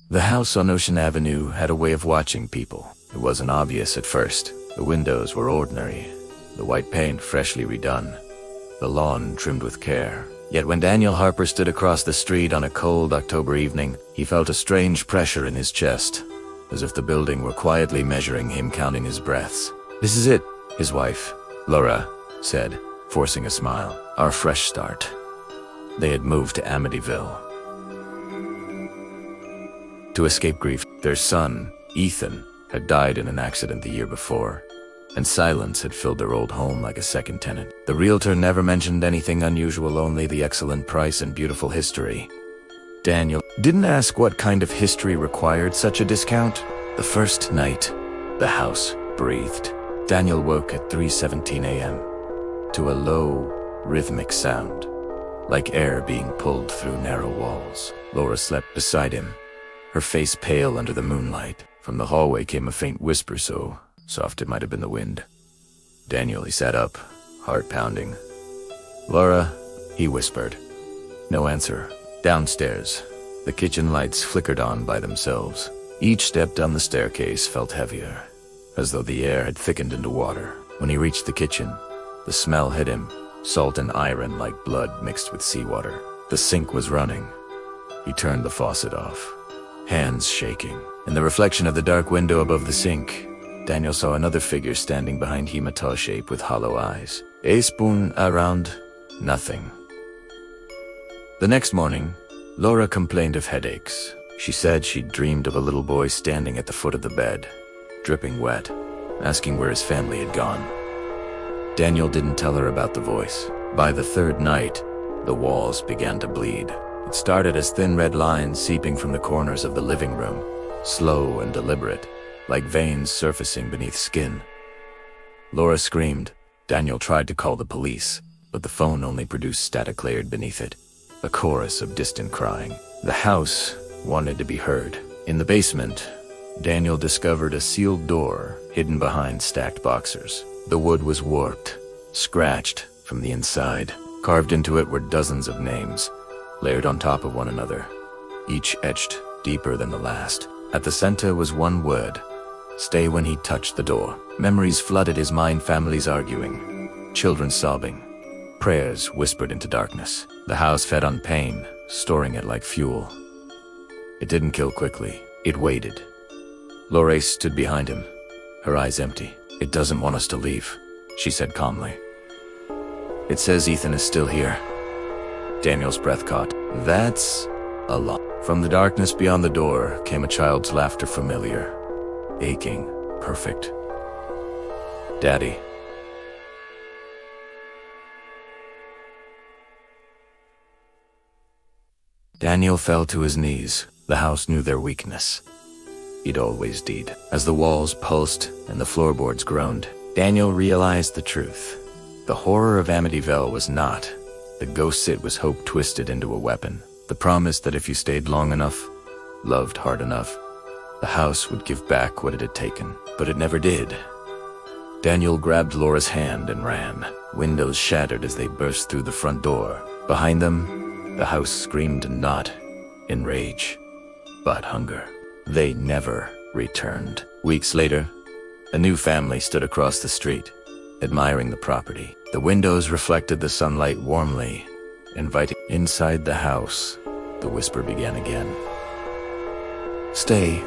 The house on Ocean Avenue had a way of watching people. It wasn't obvious at first. The windows were ordinary, the white paint freshly redone, the lawn trimmed with care. Yet when Daniel Harper stood across the street on a cold October evening, he felt a strange pressure in his chest, as if the building were quietly measuring him, counting his breaths. "This is it," his wife, Laura, said, forcing a smile. "Our fresh start." They had moved to Amityville to escape grief. Their son, Ethan, had died in an accident the year before, and silence had filled their old home like a second tenant. The realtor never mentioned anything unusual, only the excellent price and beautiful history. Daniel didn't ask what kind of history required such a discount. The first night, the house breathed. Daniel woke at 3:17 a.m. to a low, rhythmic sound, like air being pulled through narrow walls. Laura slept beside him, her face pale under the moonlight. From the hallway came a faint whisper, so soft it might have been the wind. Daniel, he sat up, heart pounding. "Laura," he whispered. No answer. Downstairs, the kitchen lights flickered on by themselves. Each step down the staircase felt heavier, as though the air had thickened into water. When he reached the kitchen, the smell hit him, salt and iron like blood mixed with seawater. The sink was running. He turned the faucet off, hands shaking. In the reflection of the dark window above the sink, Daniel saw another figure standing behind hematose shape with hollow eyes. A spoon around, nothing. The next morning, Laura complained of headaches. She said she'd dreamed of a little boy standing at the foot of the bed, dripping wet, asking where his family had gone. Daniel didn't tell her about the voice. By the third night, the walls began to bleed. It started as thin red lines seeping from the corners of the living room, slow and deliberate, like veins surfacing beneath skin. Laura screamed. Daniel tried to call the police, but the phone only produced static layered beneath it, a chorus of distant crying. The house wanted to be heard. In the basement, Daniel discovered a sealed door hidden behind stacked boxers. The wood was warped, scratched from the inside. Carved into it were dozens of names, layered on top of one another, each etched deeper than the last. At the center was one word: stay. When he touched the door, memories flooded his mind, families arguing, children sobbing, prayers whispered into darkness. The house fed on pain, storing it like fuel. It didn't kill quickly, it waited. Laura stood behind him, her eyes empty. "It doesn't want us to leave," she said calmly. "It says Ethan is still here." Daniel's breath caught. "That's a lot." From the darkness beyond the door came a child's laughter, familiar, aching, perfect. "Daddy." Daniel fell to his knees. The house knew their weakness. It always did. As the walls pulsed and the floorboards groaned, Daniel realized the truth. The horror of Amityville was not the ghosts, it was hope twisted into a weapon. The promise that if you stayed long enough, loved hard enough, the house would give back what it had taken. But it never did. Daniel grabbed Laura's hand and ran. Windows shattered as they burst through the front door. Behind them, the house screamed, not in rage, but hunger. They never returned. Weeks later, a new family stood across the street, admiring the property. The windows reflected the sunlight warmly, inviting. Inside the house, the whisper began again. "Stay."